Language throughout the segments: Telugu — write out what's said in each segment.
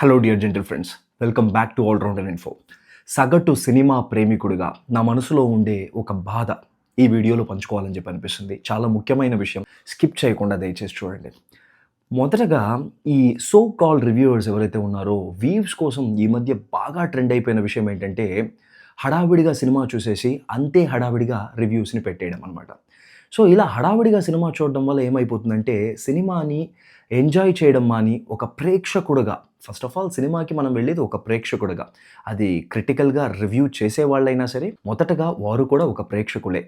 Hello dear gentle friends, welcome back to all rounder info. సగటు సినిమా ప్రేమికుడిగా నా మనసులో ఉండే ఒక బాధ ఈ వీడియోలో పంచుకోవాలని చెప్పి అనిపిస్తుంది. చాలా ముఖ్యమైన విషయం, స్కిప్ చేయకుండా దయచేసి చూడండి. మొదటగా ఈ సో కాల్డ్ రివ్యూవర్స్ ఎవరైతే ఉన్నారో వ్యూస్ కోసం ఈ మధ్య బాగా ట్రెండ్ అయిపోయిన విషయం ఏంటంటే హడావిడిగా సినిమా చూసేసి అంతే హడావిడిగా రివ్యూస్ని పెట్టేయడం అనమాట. సో ఇలా హడావిడిగా సినిమా చూడడం వల్ల ఏమైపోతుందంటే సినిమాని ఎంజాయ్ చేయడం మాని ఒక ప్రేక్షకుడుగా, ఫస్ట్ ఆఫ్ ఆల్ సినిమాకి మనం వెళ్ళేది ఒక ప్రేక్షకుడుగా, అది క్రిటికల్గా రివ్యూ చేసేవాళ్ళైనా సరే మొదటగా వారు కూడా ఒక ప్రేక్షకులే.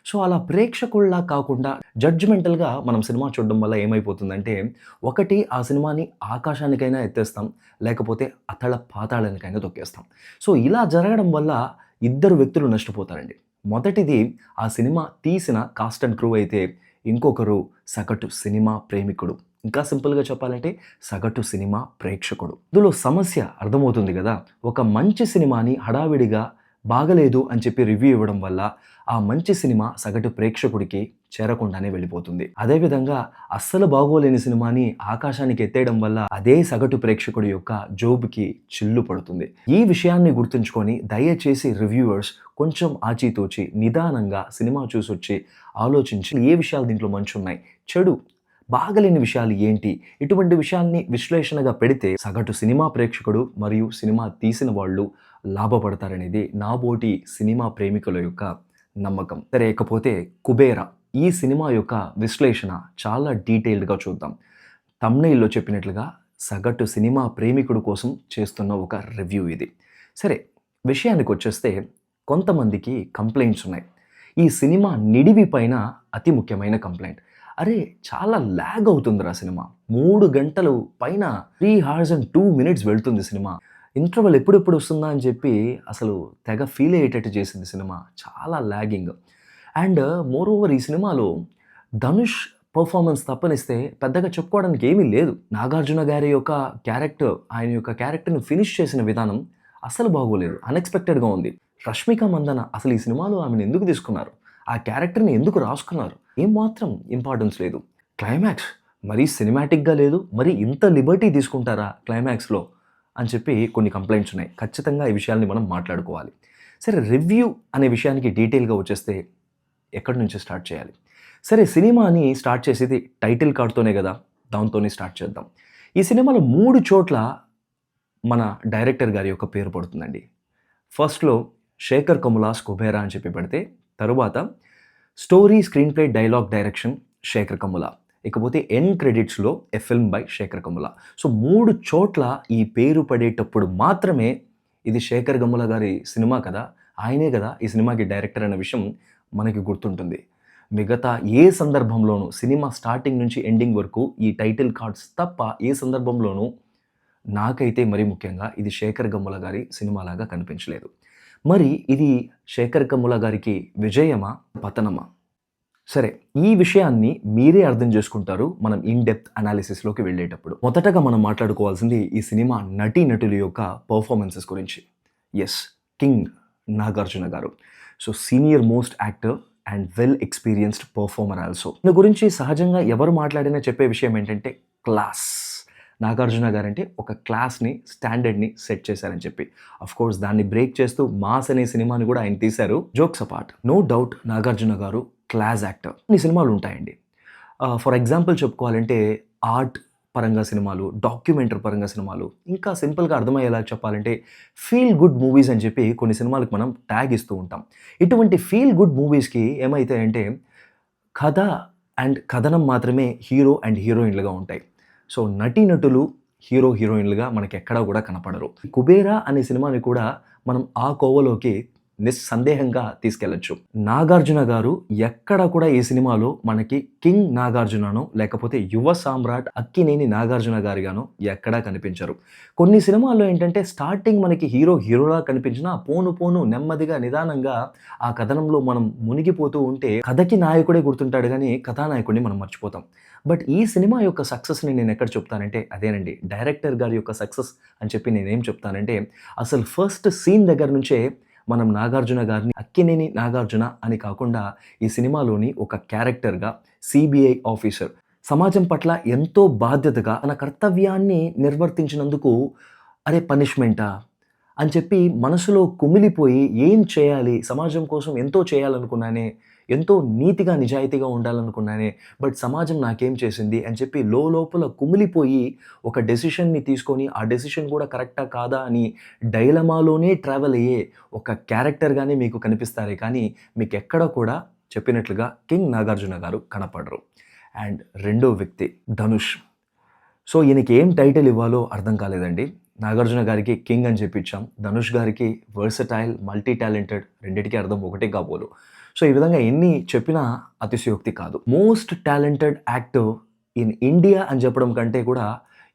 సో అలా ప్రేక్షకుల్లా కాకుండా జడ్జిమెంటల్గా మనం సినిమా చూడడం వల్ల ఏమైపోతుందంటే ఒకటి ఆ సినిమాని ఆకాశానికైనా ఎత్తేస్తాం, లేకపోతే అతల పాతాళానికైనా తొక్కేస్తాం. సో ఇలా జరగడం వల్ల ఇద్దరు వ్యక్తులు నష్టపోతారండి. మొదటిది ఆ సినిమా తీసిన కాస్ట్ అండ్ క్రూ అయితే, ఇంకొకరు సగటు సినిమా ప్రేమికుడు. ఇంకా సింపుల్గా చెప్పాలంటే సగటు సినిమా ప్రేక్షకుడు. ఇందులో సమస్య అర్థమవుతుంది కదా. ఒక మంచి సినిమాని హడావిడిగా బాగలేదు అని చెప్పి రివ్యూ ఇవ్వడం వల్ల ఆ మంచి సినిమా సగటు ప్రేక్షకుడికి చేరకుండానే వెళ్ళిపోతుంది. అదేవిధంగా అస్సలు బాగోలేని సినిమాని ఆకాశానికి ఎత్తేయడం వల్ల అదే సగటు ప్రేక్షకుడి యొక్క జోబుకి చిల్లు పడుతుంది. ఈ విషయాన్ని గుర్తుంచుకొని దయచేసి రివ్యూవర్స్ కొంచెం ఆచితూచి నిదానంగా సినిమా చూసొచ్చి ఆలోచించి ఏ విషయాలు దీంట్లో మంచి ఉన్నాయి, చెడు బాగలేని విషయాలు ఏంటి, ఇటువంటి విషయాల్ని విశ్లేషణగా పెడితే సగటు సినిమా ప్రేక్షకుడు మరియు సినిమా తీసిన వాళ్ళు లాభపడతారనేది నాబోటి సినిమా ప్రేమికుల యొక్క నమ్మకం. సరే, ఇకపోతే కుబేరా ఈ సినిమా యొక్క విశ్లేషణ చాలా డీటెయిల్డ్గా చూద్దాం. థంబ్నెయిల్లో చెప్పినట్లుగా సగటు సినిమా ప్రేమికుడు కోసం చేస్తున్న ఒక రివ్యూ ఇది. సరే, విషయానికి వచ్చేస్తే కొంతమందికి కంప్లైంట్స్ ఉన్నాయి. ఈ సినిమా నిడివి పైన అతి ముఖ్యమైన కంప్లైంట్, అరే చాలా ల్యాగ్ అవుతుందిరా సినిమా, 3 గంటలు పైన 3 hours and 2 minutes వెళ్తుంది సినిమా, ఇంటర్వెల్ ఎప్పుడెప్పుడు వస్తుందా అని చెప్పి అసలు తెగ ఫీల్ అయ్యేటట్టు చేసింది సినిమా, చాలా ల్యాగింగ్. అండ్ మోర్ ఓవర్ ఈ సినిమాలో ధనుష్ పర్ఫార్మెన్స్ తప్పనిస్తే పెద్దగా చెప్పుకోవడానికి ఏమీ లేదు. నాగార్జున గారి యొక్క క్యారెక్టర్, ఆయన యొక్క క్యారెక్టర్ని ఫినిష్ చేసిన విధానం అసలు బాగోలేదు, అన్ఎక్స్పెక్టెడ్గా ఉంది. రష్మిక మందన అసలు ఈ సినిమాలో ఆమెను ఎందుకు తీసుకున్నారు, ఆ క్యారెక్టర్ని ఎందుకు రాసుకున్నారు, ఏమాత్రం ఇంపార్టెన్స్ లేదు. క్లైమాక్స్ మరీ సినిమాటిక్గా లేదు, మరి ఇంత లిబర్టీ తీసుకుంటారా క్లైమాక్స్లో అని చెప్పి కొన్ని కంప్లైంట్స్ ఉన్నాయి. ఖచ్చితంగా ఈ విషయాల్ని మనం మాట్లాడుకోవాలి. సరే, రివ్యూ అనే విషయానికి డీటెయిల్గా వచ్చేస్తే ఎక్కడి నుంచి స్టార్ట్ చేయాలి? సరే, సినిమాని స్టార్ట్ చేసేది టైటిల్ కార్డ్తోనే కదా, దాంతోనే స్టార్ట్ చేద్దాం. ఈ సినిమాలో 3 చోట్ల మన డైరెక్టర్ గారి యొక్క పేరు పడుతుందండి. ఫస్ట్లో శేఖర్ కములాస్ కుబేరా అని చెప్పి పెడితే, తరువాత story, screenplay, dialogue, direction Shekhar Kammula, ఇకపోతే ఎండ్ క్రెడిట్స్లో a film by Shekhar Kammula. So 3 చోట్ల ఈ పేరు పడేటప్పుడు మాత్రమే ఇది శేఖర్ కమ్ముల గారి సినిమా కదా, ఆయనే కదా ఈ సినిమాకి డైరెక్టర్ అనే విషయం మనకి గుర్తుంటుంది. మిగతా ఏ సందర్భంలోనూ సినిమా స్టార్టింగ్ నుంచి ఎండింగ్ వరకు ఈ టైటిల్ కార్డ్స్ తప్ప ఏ సందర్భంలోనూ నాకైతే మరీ ముఖ్యంగా ఇది శేఖర్ కమ్ముల గారి సినిమాలాగా కనిపించలేదు. మరి ఇది శేఖర్ కమ్ముల గారికి విజయమా, పతనమా? సరే, ఈ విషయాన్ని మీరే అర్థం చేసుకుంటారు మనం ఇన్ డెప్త్ అనాలిసిస్లోకి వెళ్ళేటప్పుడు. మొదటగా మనం మాట్లాడుకోవాల్సింది ఈ సినిమా నటీనటుల యొక్క పర్ఫార్మెన్సెస్ గురించి. ఎస్, కింగ్ నాగార్జున గారు. So senior most actor and well experienced performer also. దీని గురించి సహజంగా ఎవరు మాట్లాడినా చెప్పే విషయం ఏంటంటే క్లాస్. నాగార్జున గారంటే ఒక క్లాస్ని, స్టాండర్డ్ని సెట్ చేశారని చెప్పి. కోర్స్ దాన్ని బ్రేక్ చేస్తూ మాస్ అనే సినిమాని కూడా ఆయన తీశారు. Jokes apart, no doubt Nagarjuna garu class actor. కొన్ని సినిమాలు ఉంటాయండి, ఫర్ ఎగ్జాంపుల్ చెప్పుకోవాలంటే ఆర్ట్ పరంగా సినిమాలు, డాక్యుమెంటరీ పరంగా సినిమాలు, ఇంకా సింపుల్గా అర్థమయ్యేలా చెప్పాలంటే ఫీల్ గుడ్ మూవీస్ అని చెప్పి కొన్ని సినిమాలకు మనం ట్యాగ్ ఇస్తూ ఉంటాం. ఇటువంటి ఫీల్ గుడ్ మూవీస్కి ఏమవుతాయంటే కథ అండ్ కథనం మాత్రమే హీరో అండ్ హీరోయిన్లుగా ఉంటాయి. సో నటీనటులు హీరో హీరోయిన్లుగా మనకి ఎక్కడా కూడా కనపడరు. కుబేరా అనే సినిమాని కూడా మనం ఆ కోవలోకి నిస్సందేహంగా తీసుకెళ్లొచ్చు. నాగార్జున గారు ఎక్కడ కూడా ఈ సినిమాలో మనకి కింగ్ నాగార్జుననో లేకపోతే యువ సామ్రాట్ అక్కినేని నాగార్జున గారిగానో ఎక్కడా కనిపించరు. కొన్ని సినిమాల్లో ఏంటంటే స్టార్టింగ్ మనకి హీరోలా కనిపించినా పోను పోను నెమ్మదిగా నిదానంగా ఆ కథనంలో మనం మునిగిపోతూ ఉంటే కథకి నాయకుడే గుర్తుంటాడు కానీ కథానాయకుడిని మనం మర్చిపోతాం. బట్ ఈ సినిమా యొక్క సక్సెస్ని నేను ఎక్కడ చెప్తానంటే అదేనండి, డైరెక్టర్ గారి యొక్క సక్సెస్ అని చెప్పి నేనేం చెప్తానంటే అసలు ఫస్ట్ సీన్ దగ్గర నుంచే మనం నాగార్జున గారిని అక్కినేని నాగార్జున అని కాకుండా ఈ సినిమాలోని ఒక క్యారెక్టర్గా సిబిఐ ఆఫీసర్, సమాజం పట్ల ఎంతో బాధ్యతగా తన కర్తవ్యాన్ని నిర్వర్తించినందుకు అరే పనిష్మెంటా అని చెప్పి మనసులో కుమిలిపోయి ఏం చేయాలి? సమాజం కోసం ఎంతో చేయాలనుకున్నానే, ఎంతో నీతిగా, నిజాయితీగా ఉండాలనుకున్నానే, బట్ సమాజం నాకేం చేసింది అని చెప్పి లోలోపల కుమిలిపోయి ఒక డెసిషన్‌ని తీసుకొని, ఆ డెసిషన్ కూడా కరెక్టా? కాదా? అని డైలమాలోనే ట్రావెల్ అయ్యే ఒక క్యారెక్టర్‌గానే మీకు కనిపిస్తారే కానీ, మీకెక్కడ కూడా చెప్పినట్లుగా కింగ్ నాగార్జున గారు కనపడరు. అండ్ రెండో వ్యక్తి ధనుష్. సో, ఈయనకి ఏం టైటిల్ ఇవ్వాలో అర్థం కాలేదండి. నాగార్జున గారికి కింగ్ అని చెప్పి ఇచ్చాం. ధనుష్ గారికి వర్సటైల్, మల్టీ టాలెంటెడ్ రెండిటికి అర్థం ఒకటే కాబోలు. సో, ఈ విధంగా ఎన్ని చెప్పినా అతిశయోక్తి కాదు. Most talented actor in India అని చెప్పడం కంటే కూడా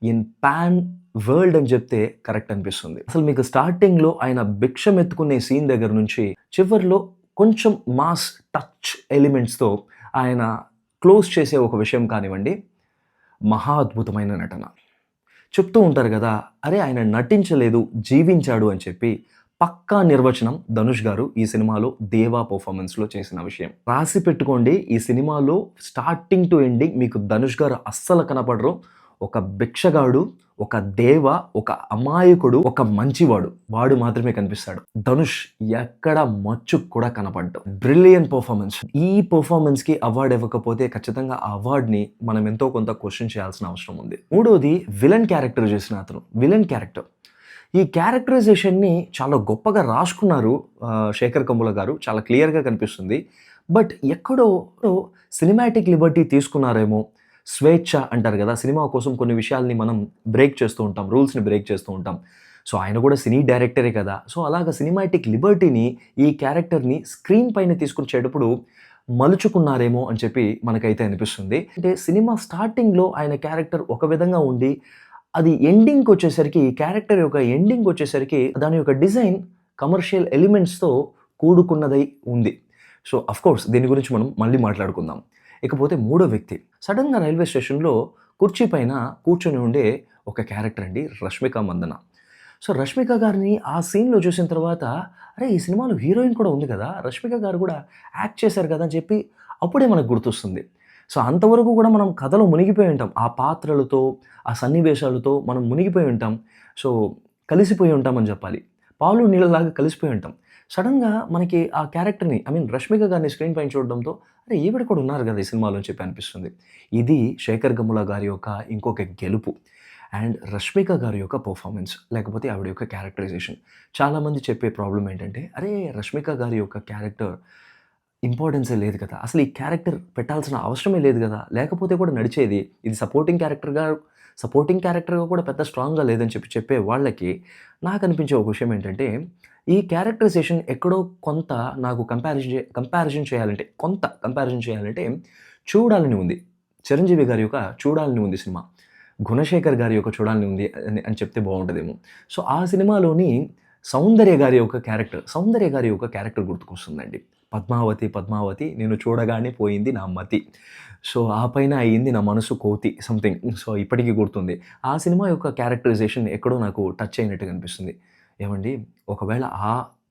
ఇన్ పాన్ వరల్డ్ అని చెప్తే కరెక్ట్ అనిపిస్తుంది. అసలు మీకు స్టార్టింగ్‌లో ఆయన భిక్షమెత్తుకునే సీన్ దగ్గర నుంచి చివర్లో కొంచెం మాస్ టచ్ ఎలిమెంట్స్‌తో ఆయన క్లోజ్ చేసే ఒక విషయం కానివ్వండి, మహా అద్భుతమైన నటన. చెప్తూ ఉంటారు గదా! అరే! ఆయన నటించలేదు, జీవించాడు అని చెప్పి పక్కా నిర్వచనం ధనుష్ గారు ఈ సినిమాలో 'దేవా' పెర్ఫార్మన్స్‌లో చేసిన విషయం. రాసి పెట్టుకోండి ఈ సినిమాలో స్టార్టింగ్ టు ఎండింగ్ మీకు ధనుష్ గారు అస్సలు కనపడరు. ఒక భిక్షగాడు, ఒక దేవ, ఒక అమాయకుడు, ఒక మంచివాడు. వాడు మాత్రమే కనిపిస్తాడు. ధనుష్ ఎక్కడ మచ్చుకు కూడా కనపడ్డు. Brilliant performance. ఈ పెర్ఫార్మన్స్‌కి అవార్డ్ ఇవ్వకపోతే ఖచ్చితంగా ఆ అవార్డ్‌ని మనం ఎంతో కొంత క్వెషన్ చేయాల్సిన అవసరం ఉంది. మూడోది విలన్ క్యారెక్టర్ చేసిన అతను. Villain character. ఈ క్యారెక్టరైజేషన్‌ని చాలా గొప్పగా రాసుకున్నారు శేఖర్ కమ్ముల గారు. చాలా క్లియర్‌గా కనిపిస్తుంది. బట్ ఎక్కడో సినిమాటిక్ లిబర్టీ తీసుకున్నారేమో, స్వేచ్ఛ అంటారు గదా! సినిమా కోసం కొన్ని విషయాల్ని మనం బ్రేక్ చేస్తూ ఉంటాం. రూల్స్‌ని బ్రేక్ చేస్తూ ఉంటాం. సో, ఆయన కూడా సినీ డైరెక్టరే కదా! సో, అలాగా సినిమాటిక్ లిబర్టీని ఈ క్యారెక్టర్‌ని స్క్రీన్ పైన తీసుకొచ్చేటప్పుడు మలుచుకున్నారేమో అని చెప్పి మనకైతే అనిపిస్తుంది. అంటే సినిమా స్టార్టింగ్‌లో ఆయన క్యారెక్టర్ ఒక విధంగా ఉండి అది ఎండింగ్‌కొచ్చేసరికి క్యారెక్టర్ యొక్క ఎండింగ్‌కొచ్చేసరికి దాని యొక్క డిజైన్ కమర్షియల్ ఎలిమెంట్స్‌తో కూడుకున్నదై ఉంది. సో, ఆఫ్‌కోర్స్ దీని గురించి మనం మళ్ళీ మాట్లాడుకుందాం. ఇకపోతే మూడో వ్యక్తి సడెన్‌గా రైల్వే స్టేషన్‌లో కుర్చీ పైన కూర్చొని ఉండే ఒక క్యారెక్టర్ అండి 'రష్మిక మందన'. సో, 'రష్మిక' గారిని ఆ సీన్‌లో చూసిన తర్వాత అరే! ఈ సినిమాలో హీరోయిన్ కూడా ఉంది కదా! 'రష్మిక' గారు కూడా యాక్ట్ చేశారు కదా! అని చెప్పి అప్పుడే మనకు గుర్తొస్తుంది. సో, అంతవరకు కూడా మనం కథలో మునిగిపోయి ఉంటాం. ఆ పాత్రలతో, ఆ సన్నివేశాలతో మనం మునిగిపోయి ఉంటాం. సో, కలిసిపోయి ఉంటామని చెప్పాలి. పాలు నీళ్ళలాగా కలిసిపోయి ఉంటాం. సడెన్‌గా మనకి ఆ క్యారెక్టర్‌ని ఐ మీన్ 'రష్మిక' గారిని స్క్రీన్ పైన చూడడంతో అరే! ఈవిడ కూడా ఉన్నారు కదా! ఈ సినిమాలో అని చెప్పి అనిపిస్తుంది. ఇది శేఖర్ కమ్ముల గారి యొక్క ఇంకొక గెలుపు. అండ్ 'రష్మిక' గారి యొక్క పెర్ఫార్మన్స్ లేకపోతే ఆవిడ యొక్క క్యారెక్టరైజేషన్. చాలామంది చెప్పే ప్రాబ్లమ్ ఏంటంటే, అరే! 'రష్మిక' గారి యొక్క క్యారెక్టర్ ఇంపార్టెన్సే లేదు కదా! అసలు ఈ క్యారెక్టర్ పెట్టాల్సిన అవసరమే లేదు గదా! లేకపోతే కూడా నడిచేది. ఇది సపోర్టింగ్ క్యారెక్టర్‌గా కూడా పెద్ద స్ట్రాంగ్‌గా లేదని చెప్పి చెప్పే వాళ్ళకి నాకనిపించే ఒక విషయం ఏంటంటే, ఈ క్యారెక్టరైజేషన్ ఎక్కడో కొంత నాకు కంపారిజన్ చేయాలంటే 'చూడాలని ఉంది.' చిరంజీవి గారి యొక్క 'చూడాలని ఉంది' సినిమా. గుణశేఖర్ గారి యొక్క 'చూడాలని ఉంది' అని చెప్తే బావుంటదేమో. సో, ఆ సినిమాలోని సౌందర్య గారి యొక్క క్యారెక్టర్ గుర్తుకొస్తుందండి. 'పద్మావతి పద్మావతి నిన్ను చూడగానే పోయింది నా మతి. సో, ఆ పైన అయింది నా మనసు కోతి' సంథింగ్. సో, ఇప్పటికి గుర్తుంది. ఆ సినిమా యొక్క క్యారెక్టరైజేషన్ ఎక్కడో నాకు టచ్ అయినట్టుగా అనిపిస్తుంది. ఏవండీ ఒకవేళ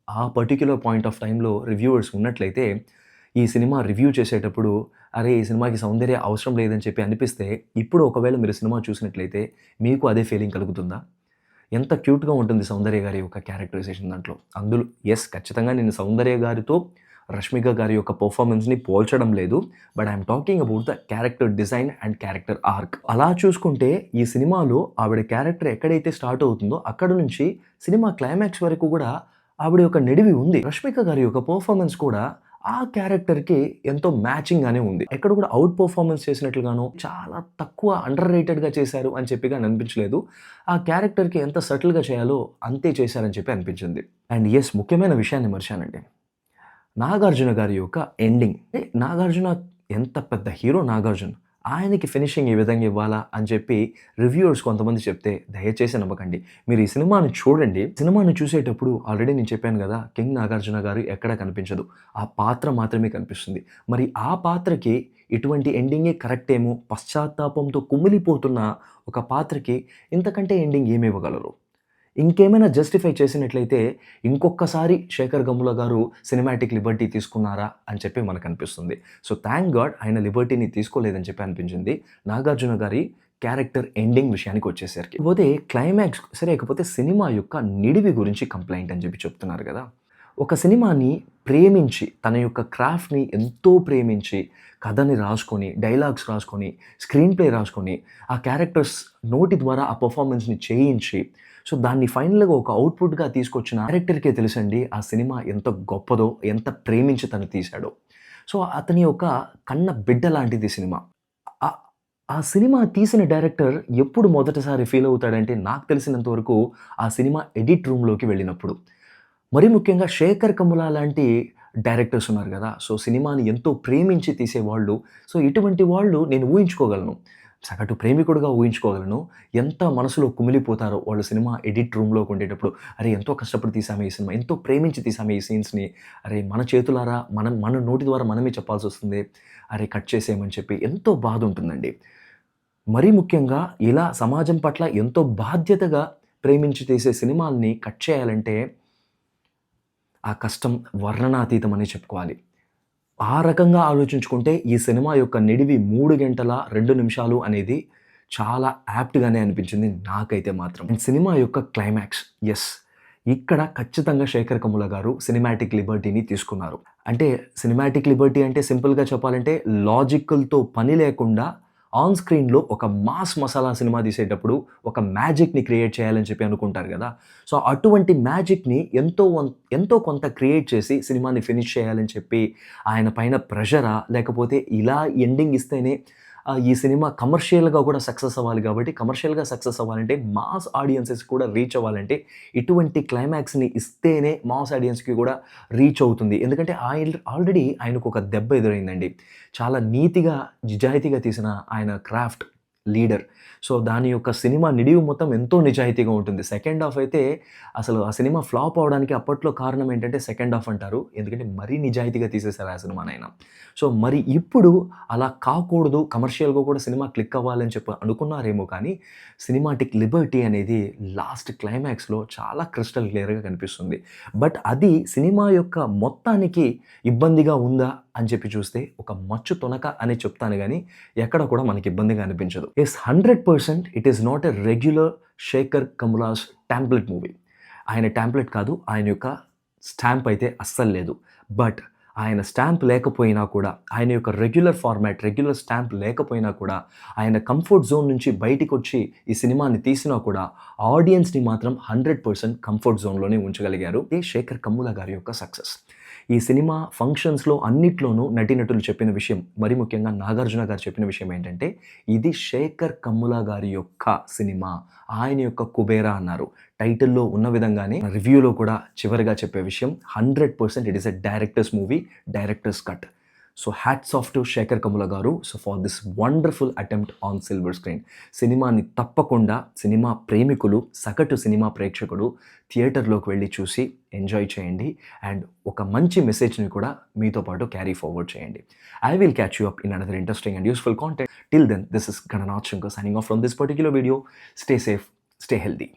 ఆ పర్టిక్యులర్ పాయింట్ ఆఫ్ టైమ్‌లో రివ్యూవర్స్ ఉన్నట్లయితే, ఈ సినిమా రివ్యూ చేసేటప్పుడు అరే! ఈ సినిమాకి సౌందర్య అవసరం లేదని చెప్పి అనిపిస్తే, ఇప్పుడు ఒకవేళ మీరు సినిమా చూసినట్లయితే మీకు అదే ఫీలింగ్ కలుగుతుందా? ఎంత క్యూట్‌గా ఉంటుంది సౌందర్య గారి యొక్క క్యారెక్టరైజేషన్ దాంట్లో. అందులో ఖచ్చితంగా నేను సౌందర్య గారితో 'రష్మిక' గారి యొక్క పెర్ఫార్మన్స్‌ని పోల్చడం లేదు. But I am talking about the character design and character arc. అలా చూసుకుంటే ఈ సినిమాలో ఆవిడ క్యారెక్టర్ ఎక్కడైతే స్టార్ట్ అవుతుందో అక్కడి నుంచి సినిమా క్లైమాక్స్ వరకు కూడా ఆవిడ యొక్క నిడివి ఉంది. 'రష్మిక' గారి యొక్క పెర్ఫార్మన్స్ కూడా ఆ క్యారెక్టర్‌కి ఎంతో మ్యాచింగ్‌గానే ఉంది. ఎక్కడ కూడా ఔట్ పెర్ఫార్మన్స్ చేసినట్లుగానో, చాలా తక్కువ అండర్ రేటెడ్‌గా చేశారు అని చెప్పి గాని అనిపించలేదు. ఆ క్యారెక్టర్‌కి ఎంత సటిల్‌గా చేయాలో అంతే చేశారని చెప్పి అనిపించింది. అండ్ ముఖ్యమైన విషయాన్ని మర్చానండి. నాగార్జున గారి యొక్క ఎండింగ్. నాగార్జున ఎంత పెద్ద హీరో 'నాగార్జున.' ఆయనకి ఫినిషింగ్ ఏ విధంగా ఇవ్వాలా అని చెప్పి రివ్యూవర్స్ కొంతమంది చెప్తే దయచేసి నమ్మకండి. మీరు ఈ సినిమాని చూడండి. సినిమాని చూసేటప్పుడు ఆల్రెడీ నేను చెప్పాను గదా! కింగ్ నాగార్జున గారు ఎక్కడ కనిపించదు. ఆ పాత్ర మాత్రమే కనిపిస్తుంది. మరి ఆ పాత్రకి ఇటువంటి ఎండింగే కరెక్ట్ ఏమో, పశ్చాత్తాపంతో కుమిలిపోతున్న ఒక పాత్రకి ఇంతకంటే ఎండింగ్ ఏమి ఇవ్వగలరు? ఇంకేమైనా జస్టిఫై చేసినట్లయితే ఇంకొక్కసారి శేఖర్ గమ్ముల గారు సినిమాటిక్ లిబర్టీ తీసుకున్నారా అని చెప్పి మనకనిపిస్తుంది. సో, థాంక్ గాడ్ ఆయన లిబర్టీని తీసుకోలేదని చెప్పి అనిపించింది. నాగార్జున గారి క్యారెక్టర్ ఎండింగ్ విషయానికి వచ్చేసరికి. పోతే క్లైమాక్స్ సరే, ఇకపోతే సినిమా యొక్క నిడివి గురించి కంప్లెయింట్ అని చెప్పి చెప్తున్నారు కదా! ఒక సినిమాని ప్రేమించి, తన యొక్క క్రాఫ్ట్‌ని ఎంతో ప్రేమించి, కథని రాసుకొని, డైలాగ్స్ రాసుకొని, స్క్రీన్ ప్లే రాసుకొని, ఆ క్యారెక్టర్స్ నోటి ద్వారా ఆ పెర్ఫార్మన్స్‌ని చేయించి, సో దాన్ని ఫైనల్‌గా ఒక అవుట్‌పుట్‌గా తీసుకొచ్చిన డైరెక్టర్‌కే తెలుసండి ఆ సినిమా ఎంత గొప్పదో, ఎంత ప్రేమించి తను తీశాడో. సో అతని యొక్క కన్న బిడ్డ లాంటిది సినిమా. ఆహ్, ఆ సినిమా తీసిన డైరెక్టర్ ఎప్పుడు మొదటిసారి ఫీల్ అవుతాడంటే, నాకు తెలిసినంత వరకు ఆ సినిమా ఎడిట్ రూమ్‌లోకి వెళ్ళినప్పుడు. మరీ ముఖ్యంగా 'శేఖర్ కమ్ముల' లాంటి డైరెక్టర్స్ ఉన్నారు గదా! సో సినిమాని ఎంతో ప్రేమించి తీసేవాళ్ళు. సో ఇటువంటి వాళ్ళు నేను ఊహించుకోగలను. సగటు ప్రేమికుడుగా ఊహించుకోగలను. ఎంత మనసులో కుమిలిపోతారో వాళ్ళు సినిమా ఎడిట్ రూమ్‌లోకి ఉండేటప్పుడు. అరే! ఎంతో కష్టపడి తీసామే ఈ సినిమా. ఎంతో ప్రేమించి తీసామే ఈ సీన్స్‌ని. అరే! మన చేతులారా మన నోటి ద్వారా మనమే చెప్పాల్సొస్తుంది. అరే! కట్ చేసేయమని చెప్పి ఎంతో బాధుంటుందండి. మరీ ముఖ్యంగా ఇలా సమాజం పట్ల ఎంతో బాధ్యతగా ప్రేమించి తీసే సినిమాల్ని కట్ చేయాలంటే ఆ కష్టం వర్ణనాతీతమనే చెప్పుకోవాలి. ఆ రకంగా ఆలోచించుకుంటే ఈ సినిమా యొక్క నిడివి 3 గంటల 2 నిమిషాలు అనేది చాలా యాప్ట్‌గానే అనిపించింది నాకైతే మాత్రం. అండ్ సినిమా యొక్క క్లైమాక్స్ యెస్. ఇక్కడ ఖచ్చితంగా 'శేఖర్ కమ్ముల' గారు సినిమాటిక్ లిబర్టీని తీసుకున్నారు. అంటే సినిమాటిక్ లిబర్టీ అంటే సింపుల్‌గా చెప్పాలంటే లాజికల్‌తో పని లేకుండా ఆన్ స్క్రీన్‌లో ఒక మాస్ మసాలా సినిమా తీసేటప్పుడు ఒక మ్యాజిక్‌ని క్రియేట్ చేయాలని చెప్పి అనుకుంటారు గదా! సో అటువంటి మ్యాజిక్‌ని ఎంతో కొంత క్రియేట్ చేసి సినిమాని ఫినిష్ చేయాలని చెప్పి ఆయన పైన ప్రెషరా? లేకపోతే ఇలా ఎండింగ్ ఇస్తేనే ఈ సినిమా కమర్షియల్‌గా కూడా సక్సెస్ అవ్వాలి కాబట్టి, కమర్షియల్‌గా సక్సెస్ అవ్వాలంటే, మాస్ ఆడియన్సెస్ కూడా రీచ్ అవ్వాలంటే, ఇటువంటి క్లైమాక్స్‌ని ఇస్తేనే మాస్ ఆడియన్స్‌కి కూడా రీచ్ అవుతుంది. ఎందుకంటే ఆల్రెడీ ఆయనకొక దెబ్బ ఎదురైందండి. చాలా నీతిగా, నిజాయితీగా తీసిన ఆయన క్రాఫ్ట్ లీడర్. సో దాని యొక్క సినిమా నిడివి మొత్తం ఎంతో నిజాయితీగా ఉంటుంది. సెకండ్ హాఫ్ అయితే అసలు ఆ సినిమా ఫ్లాప్ అవ్వడానికి అప్పట్లో కారణం ఏంటంటే సెకండ్ హాఫ్ అంటారు. ఎందుకంటే మరీ నిజాయితీగా తీసేసారు ఆ సినిమానైనా. సో మరి ఇప్పుడు అలా కాకూడదు, కమర్షియల్‌గా కూడా సినిమా క్లిక్ అవ్వాలని చెప్పి అనుకున్నారేమో కానీ, సినిమాటిక్ లిబర్టీ అనేది లాస్ట్ క్లైమాక్స్‌లో చాలా క్రిస్టల్ క్లియర్‌గా కనిపిస్తుంది. బట్ అది సినిమా యొక్క మొత్తానికి ఇబ్బందిగా ఉందా అని చెప్పి చూస్తే ఒక మచ్చు తొనక అని చెప్తాను గానీ, ఎక్కడ కూడా మనకి ఇబ్బందిగా అనిపించదు. Yes 100% it is not a regular 'Shekhar Kammula's' template movie. ఆయన టెంప్లెట్ కాదు. ఆయన యొక్క స్టాంప్ అయితే అస్సలు లేదు. బట్ ఆయన స్టాంప్ లేకపోయినా కూడా, ఆయన యొక్క రెగ్యులర్ ఫార్మాట్, రెగ్యులర్ స్టాంప్ లేకపోయినా కూడా, ఆయన కంఫర్ట్ జోన్ నుంచి బయటికొచ్చి ఈ సినిమాని తీసినా కూడా, ఆడియన్స్‌ని మాత్రం 100% కంఫర్ట్ జోన్‌లోనే ఉంచగలిగారు. ఇది 'శేఖర్ కమ్ముల' గారి యొక్క సక్సెస్. ఈ సినిమా ఫంక్షన్స్‌లో అన్నిట్లోనూ నటీనటులు చెప్పిన విషయం, మరీ ముఖ్యంగా 'నాగార్జున' గారు చెప్పిన విషయం ఏంటంటే, ఇది 'శేఖర్ కమ్ముల' గారి యొక్క సినిమా. ఆయన యొక్క 'కుబేరా' అన్నారు. టైటిల్‌లో ఉన్న విధంగానే రివ్యూలో కూడా చివరిగా చెప్పే విషయం 100% it is a director's movie, director's cut. So hats off to 'Shekhar Kammula' garu. So for this wonderful attempt on silver screen. సినిమాని తప్పకుండా సినిమా ప్రేమికులు, సగటు సినిమా ప్రేక్షకుడు థియేటర్‌లోకి వెళ్లి చూసి ఎంజాయ్ చేయండి. అండ్ ఒక మంచి మెసేజ్‌ని కూడా మీతో పాటు క్యారీ ఫార్వర్డ్ చేయండి. I will catch you up in another interesting and useful content. Till then, this is Gananath Shankar signing off from this particular video. Stay safe, stay healthy.